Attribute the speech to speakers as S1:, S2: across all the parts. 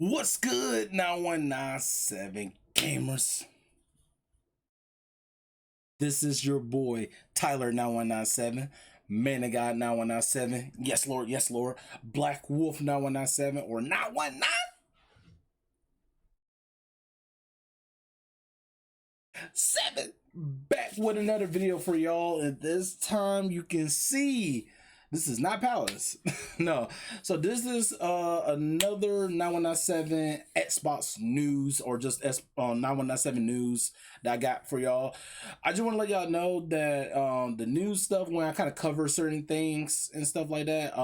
S1: What's good, 9197 gamers? This is your boy Tyler 9197, Man of God 9197. Yes, Lord, yes, Lord. Black Wolf 9197 or 9197. Back with another video for y'all, and this time you can see this is not Paladins. No. So this is another 9197 Xbox news, or just 9197 news that I got for y'all. I just want to let y'all know that the news stuff, when I kind of cover certain things and stuff like that,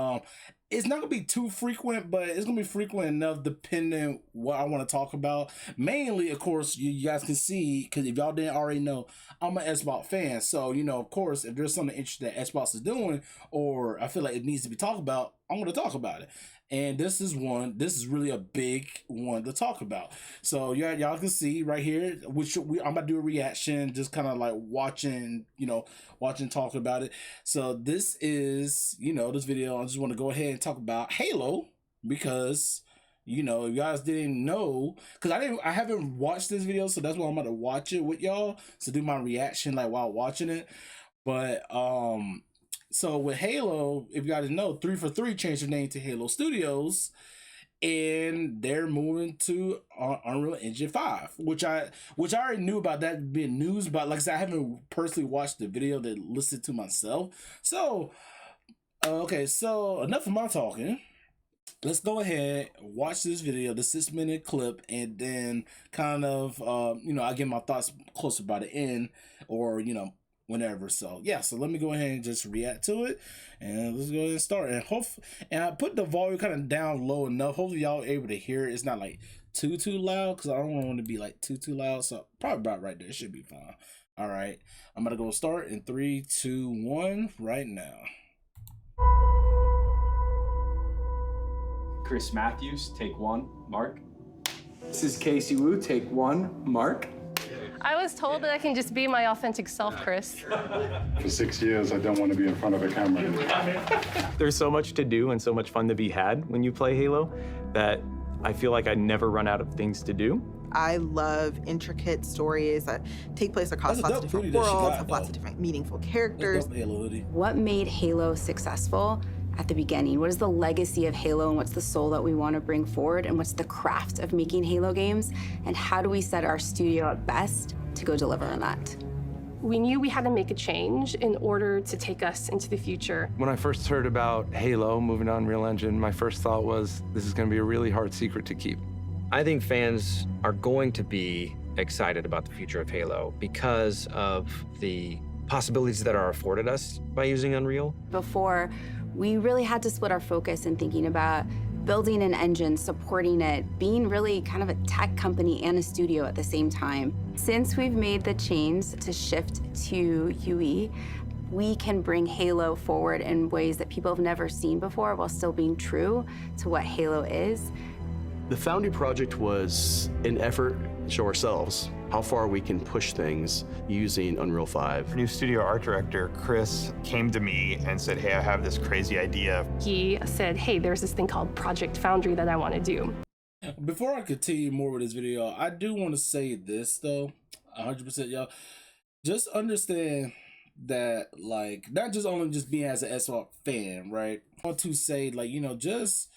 S1: it's not gonna be too frequent, but it's gonna be frequent enough depending what I want to talk about. Mainly, of course, you guys can see, because if y'all didn't already know, I'm an Xbox fan. So, you know, of course, if there's something interesting that Xbox is doing, or I feel like it needs to be talked about, I'm gonna talk about it. And this is really a big one to talk about. So yeah, y'all can see right here, I'm about to do a reaction, just kind of like watching, talk about it. So this is, this video, I just want to go ahead and talk about Halo, because, if you guys didn't know, because I haven't watched this video, so that's why I'm about to watch it with y'all, so do my reaction like while watching it. But so with Halo, if you guys know, 343 changed their name to Halo Studios, and they're moving to Unreal Engine 5, which I already knew about that being news, but like I said, I haven't personally watched the video to listen to myself. So okay, so enough of my talking. Let's go ahead, watch this video, the 6-minute clip, and then kind of I get my thoughts closer by the end, or whenever. So yeah, so let me go ahead and just react to it, and let's go ahead and start. And I put the volume kind of down low enough. Hopefully y'all are able to hear it. It's not like too loud, because I don't want it to be like too loud. So probably about right there. It should be fine. All right, I'm gonna go start in 3, 2, 1 right now.
S2: Chris Matthews, take 1. Mark.
S3: This is Casey Wu, take 1. Mark.
S4: I was told that I can just be my authentic self, Chris.
S5: For 6 years, I don't want to be in front of a camera.
S6: There's so much to do and so much fun to be had when you play Halo that I feel like I never run out of things to do.
S7: I love intricate stories that take place across lots of different worlds, have lots of different meaningful characters.
S8: What made Halo successful at the beginning? What is the legacy of Halo, and what's the soul that we want to bring forward, and what's the craft of making Halo games, and how do we set our studio at best to go deliver on that?
S4: We knew we had to make a change in order to take us into the future.
S9: When I first heard about Halo moving to Unreal Engine, my first thought was, this is going to be a really hard secret to keep.
S10: I think fans are going to be excited about the future of Halo because of the possibilities that are afforded us by using Unreal.
S8: Before, we really had to split our focus in thinking about building an engine, supporting it, being really kind of a tech company and a studio at the same time. Since we've made the change to shift to UE, we can bring Halo forward in ways that people have never seen before while still being true to what Halo is.
S11: The Foundry project was an effort to show ourselves how far we can push things using Unreal 5.
S12: New studio art director, Chris, came to me and said, hey, I have this crazy idea.
S4: He said, hey, there's this thing called Project Foundry that I want to do.
S1: Before I continue more with this video, I do want to say this though, 100% y'all, just understand that, like, not just only just being as an SR fan, right? I want to say, like, just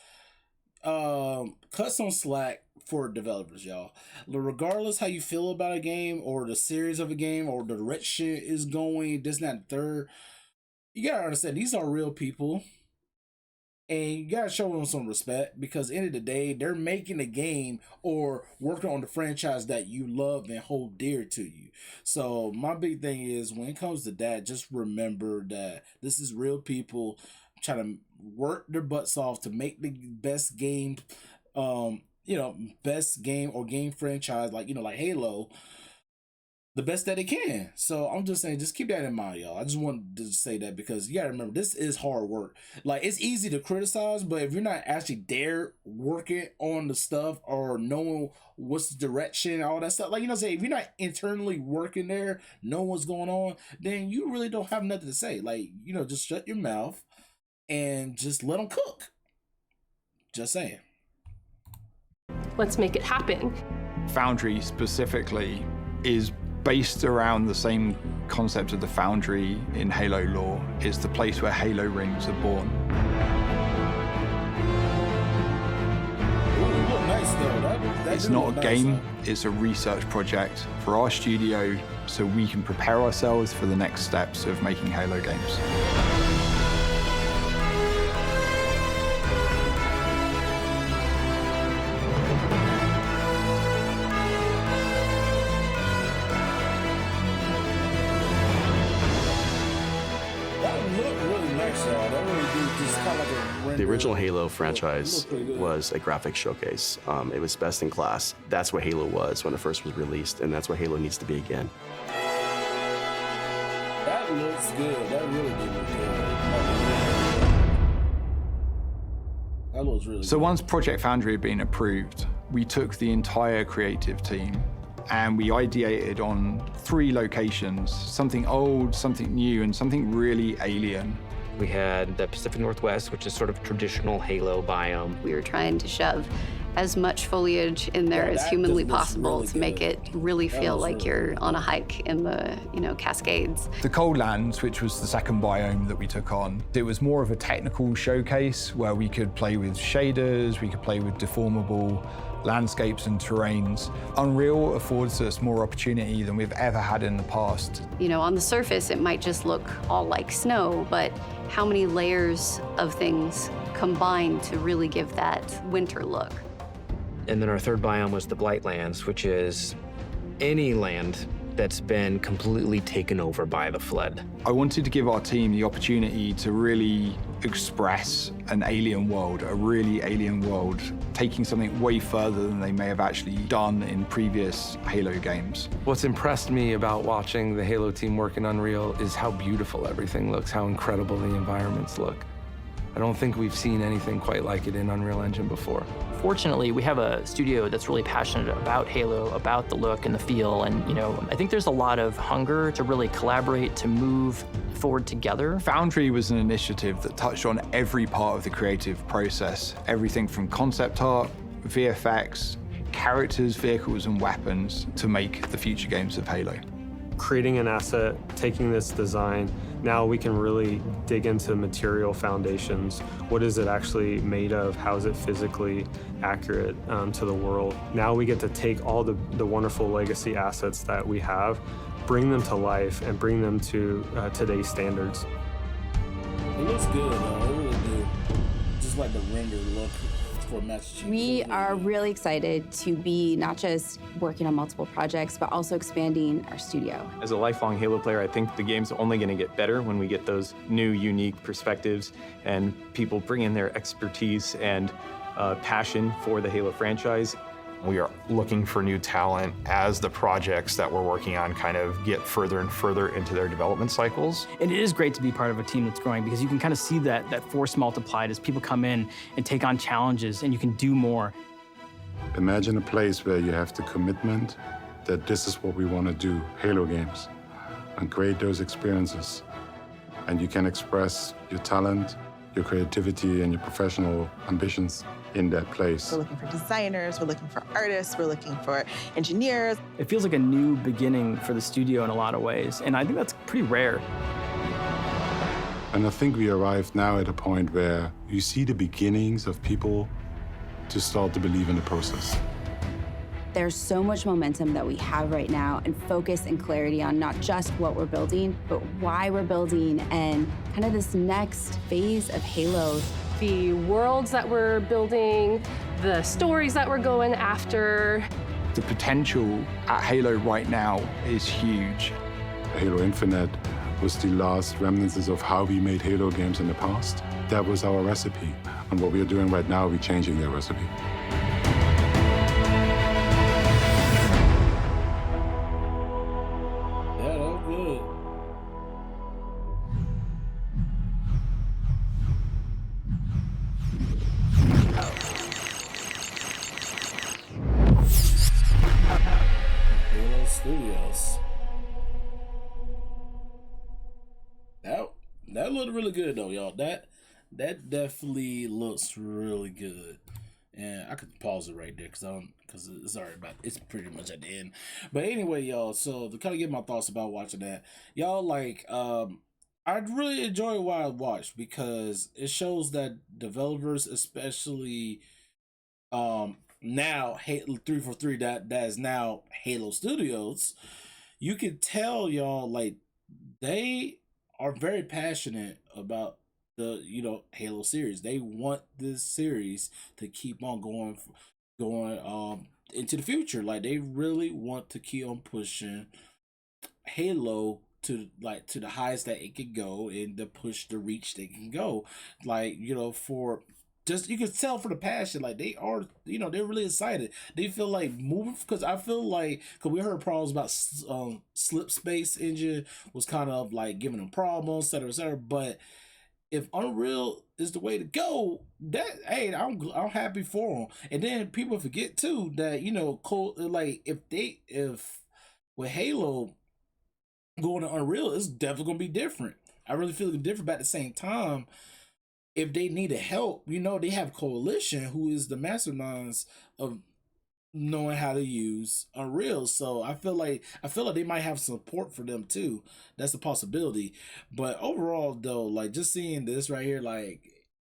S1: cut some slack for developers, y'all. Regardless how you feel about a game, or the series of a game, or the direction is going, this, that, and third, you gotta understand these are real people, and you gotta show them some respect, because at the end of the day, they're making a game or working on the franchise that you love and hold dear to you. So my big thing is, when it comes to that, just remember that this is real people trying to work their butts off to make the best game, best game or game franchise, like Halo, the best that it can. So I'm just saying, just keep that in mind, y'all. I just wanted to say that, because you gotta remember, this is hard work. Like, it's easy to criticize, but if you're not actually there working on the stuff, or knowing what's the direction, all that stuff, like, say, if you're not internally working there, knowing what's going on, then you really don't have nothing to say. Like, just shut your mouth and just let them cook. Just saying.
S4: let's make it happen.
S13: Foundry specifically is based around the same concept of the Foundry in Halo lore. It's the place where Halo rings are born. It's not a game, it's a research project for our studio so we can prepare ourselves for the next steps of making Halo games.
S11: The original Halo franchise was a graphics showcase. It was best in class. That's what Halo was when it first was released, and that's what Halo needs to be again.
S1: That looks good. That really did look good. That looks really
S13: So
S1: good.
S13: once Project Foundry had been approved, we took the entire creative team and we ideated on 3 locations, something old, something new, and something really alien.
S10: We had the Pacific Northwest, which is sort of traditional Halo biome.
S14: We were trying to shove as much foliage in there as humanly possible to make it really feel like you're on a hike in the, Cascades.
S13: The Coldlands, which was the second biome that we took on, it was more of a technical showcase where we could play with shaders, we could play with deformable landscapes and terrains. Unreal affords us more opportunity than we've ever had in the past.
S14: On the surface, it might just look all like snow, but how many layers of things combine to really give that winter look?
S10: And then our third biome was the Blightlands, which is any land that's been completely taken over by the flood.
S13: I wanted to give our team the opportunity to really express an alien world, a really alien world, taking something way further than they may have actually done in previous Halo games.
S9: What's impressed me about watching the Halo team work in Unreal is how beautiful everything looks, how incredible the environments look. I don't think we've seen anything quite like it in Unreal Engine before.
S15: Fortunately, we have a studio that's really passionate about Halo, about the look and the feel, and I think there's a lot of hunger to really collaborate, to move forward together.
S13: Foundry was an initiative that touched on every part of the creative process, everything from concept art, VFX, characters, vehicles, and weapons to make the future games of Halo.
S16: Creating an asset, taking this design, now we can really dig into material foundations. What is it actually made of? How is it physically accurate to the world? Now we get to take all the wonderful legacy assets that we have, bring them to life, and bring them to today's standards.
S1: It looks good, though. It really do. Just like the render look for Master Chief.
S8: We are really excited to be not just working on multiple projects, but also expanding our studio.
S6: As a lifelong Halo player, I think the game's only going to get better when we get those new, unique perspectives and people bring in their expertise and passion for the Halo franchise.
S12: We are looking for new talent as the projects that we're working on kind of get further and further into their development cycles.
S15: And it is great to be part of a team that's growing because you can kind of see that force multiplied as people come in and take on challenges and you can do more.
S5: Imagine a place where you have the commitment that this is what we want to do, Halo games, and create those experiences. And you can express your talent, your creativity, and your professional ambitions in that place.
S7: We're looking for designers, we're looking for artists, we're looking for engineers.
S15: It feels like a new beginning for the studio in a lot of ways, and I think that's pretty rare.
S5: And I think we arrived now at a point where you see the beginnings of people to start to believe in the process.
S8: There's so much momentum that we have right now and focus and clarity on not just what we're building, but why we're building and kind of this next phase of Halo.
S4: The worlds that we're building, the stories that we're going after.
S13: The potential at Halo right now is huge.
S5: Halo Infinite was the last remnants of how we made Halo games in the past. That was our recipe. And what we are doing right now, we're changing that recipe.
S1: Yeah, that was good. Halo Studios. That looked really good though, y'all. That definitely looks really good. And I could pause it right there because it's already about, it's pretty much at the end. But anyway, y'all, so to kind of get my thoughts about watching that, y'all, like, I really enjoy what I watched because it shows that developers, especially now Halo 343, that is now Halo Studios, you can tell, y'all, like, they are very passionate about the Halo series. They want this series to keep on going into the future. Like, they really want to keep on pushing Halo to the highest that it can go and to push the reach they can go. Like, for just, you can tell for the passion, like they are, they're really excited. They feel like moving, because I feel like, because we heard problems about Slip Space Engine was kind of like giving them problems, etc. But if Unreal is the way to go, that, hey, I'm happy for them. And then people forget too that like if with Halo going to Unreal, it's definitely gonna be different. I really feel it's different, but at the same time, if they needed help, they have Coalition, who is the masterminds of knowing how to use Unreal. So I feel like they might have support for them too. That's a possibility. But overall, though, like, just seeing this right here, like,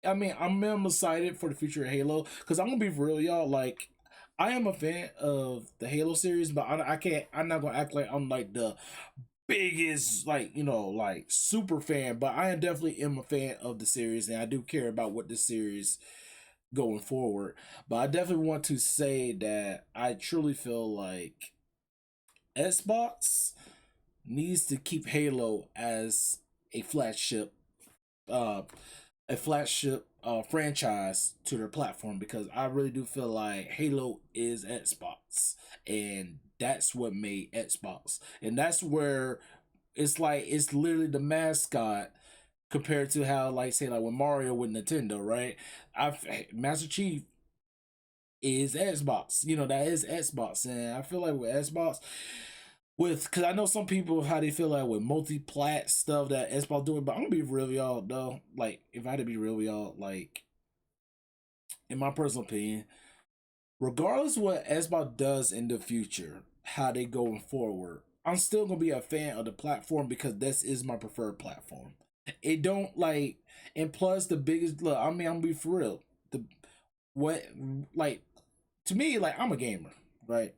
S1: I mean, I'm excited for the future of Halo, because I'm gonna be real, y'all. Like, I am a fan of the Halo series, but I'm not gonna act like I'm like the biggest, like, like super fan, but I am definitely a fan of the series, and I do care about what the series going forward. But I definitely want to say that I truly feel like Xbox needs to keep Halo as a flagship franchise to their platform, because I really do feel like Halo is Xbox, and that's what made Xbox, and that's where it's like, it's literally the mascot compared to how, like, say, like when Mario with Nintendo, right? Master Chief is Xbox, that is Xbox. And I feel like with Xbox, because I know some people how they feel like with multi-plat stuff that Xbox doing, but I'm gonna be real with y'all though. Like, if I had to be real with y'all, like, in my personal opinion, regardless of what Xbox does in the future, how they going forward, I'm still gonna be a fan of the platform, because this is my preferred platform. It don't, like, and plus the biggest, look, I mean, I'm gonna be for real. Like, to me, like, I'm a gamer, right?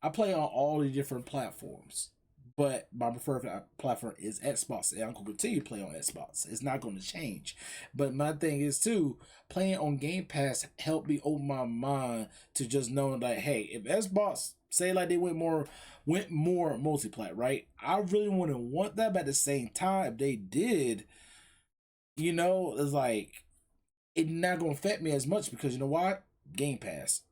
S1: I play on all the different platforms, but my preferred platform is Xbox, and I'm gonna continue to play on Xbox. It's not gonna change. But my thing is too, playing on Game Pass helped me open my mind to just knowing, like, hey, if Xbox say like they went more multi-plat, right? I really wouldn't want that, but at the same time, if they did, it's like, it's not gonna affect me as much, because you know what? Game Pass.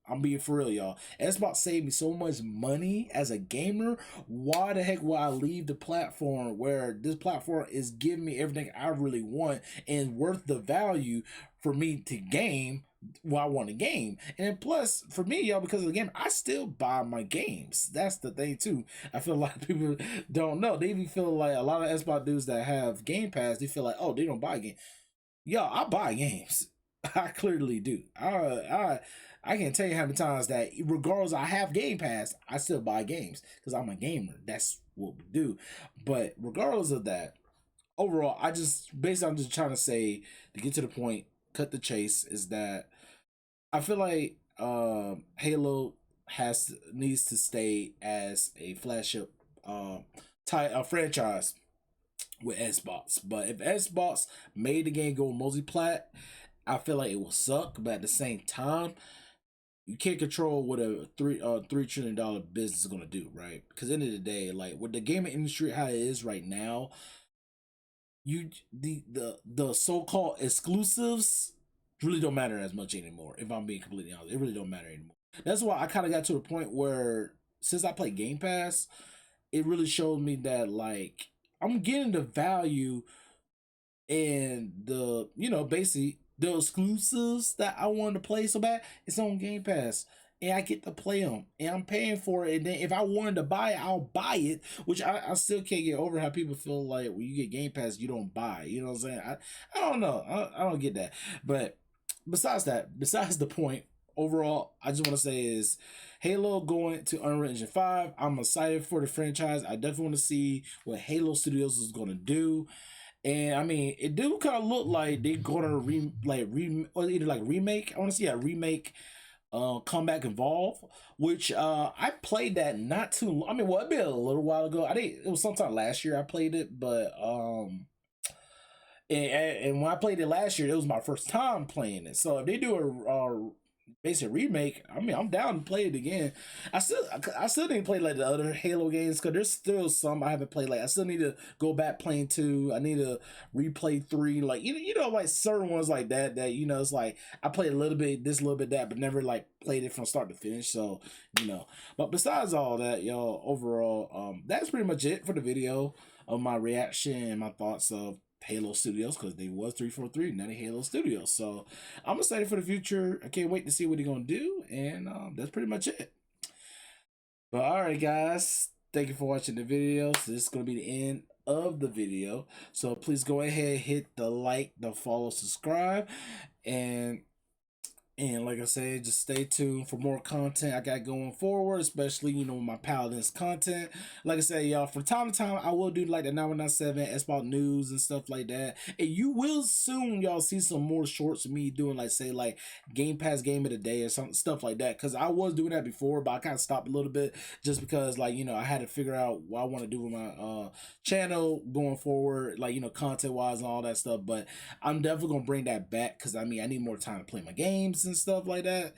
S1: I'm being for real, y'all. Xbox saved me so much money as a gamer. Why the heck would I leave the platform where this platform is giving me everything I really want and worth the value for me to game what I want to game? And then plus, for me, y'all, because of the game, I still buy my games. That's the thing too. I feel a lot of people don't know. They even feel like a lot of Xbox dudes that have Game Pass, they feel like, oh, they don't buy games. Yo, I buy games. I clearly do. I can't tell you how many times that, regardless, I have Game Pass, I still buy games because I'm a gamer. That's what we do. But regardless of that, overall, I'm just trying to say, to get to the point, cut the chase, is that I feel like Halo needs to stay as a flagship franchise with Xbox. But if Xbox made the game go multi-plat, I feel like it will suck. But at the same time, you can't control what a $3 trillion business is gonna do, right? Because at the end of the day, like, with the gaming industry how it is right now, the so-called exclusives really don't matter as much anymore. If I'm being completely honest, it really don't matter anymore. That's why I kind of got to a point where, since I play Game Pass, it really showed me that, like, I'm getting the value and the basically the exclusives that I wanted to play so bad, it's on Game Pass, and I get to play them, and I'm paying for it. And then if I wanted to buy it, I'll buy it, which I still can't get over how people feel like when you get Game Pass, you don't buy. You know what I'm saying? I don't know. I don't get that. But besides the point, overall, I just want to say is Halo going to Unreal Engine 5. I'm excited for the franchise. I definitely want to see what Halo Studios is going to do. And I mean, it do kind of look like they're gonna remake. I want to see a remake, Comeback Evolve, which I played that not too long. I mean, well, it been a little while ago. It was sometime last year I played it, but and when I played it last year, it was my first time playing it. So if they do a basic remake, I mean, I'm down to play it again. I still need to play like the other Halo games, because there's still some I haven't played. Like I still need to go back playing 2. I need to replay 3. Like you know, like certain ones like that you know, it's like I played a little bit this, a little bit that, but never like played it from start to finish. So you know, but besides all that, y'all, overall, that's pretty much it for the video of my reaction and my thoughts of Halo Studios, because they was 343, now they Halo Studios. So I'm excited for the future. I can't wait to see what they're gonna do, and that's pretty much it. But alright guys, thank you for watching the video. So this is gonna be the end of the video. So please go ahead, hit the like, the follow, subscribe, and like I said, just stay tuned for more content I got going forward, especially, you know, my Paladins content. Like I said, y'all, from time to time, I will do like the 9197 Xbox news and stuff like that. And you will soon, y'all, see some more shorts of me doing, like, say, like, Game Pass Game of the Day or some stuff like that. Because I was doing that before, but I kind of stopped a little bit just because, like, you know, I had to figure out what I want to do with my channel going forward, like, you know, content-wise and all that stuff. But I'm definitely going to bring that back, because, I mean, I need more time to play my games and stuff like that,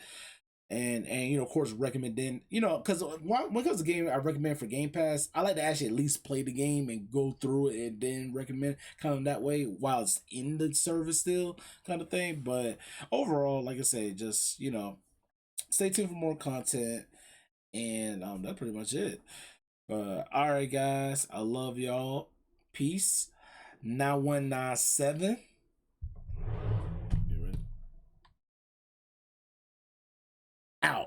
S1: and you know, of course, recommending, you know, because when it comes to game I recommend for Game Pass, I like to actually at least play the game and go through it and then recommend kind of that way while it's in the service still, kind of thing. But overall, like I said, just, you know, stay tuned for more content, and that's pretty much it. But all right guys, I love y'all. Peace. 9197. Out.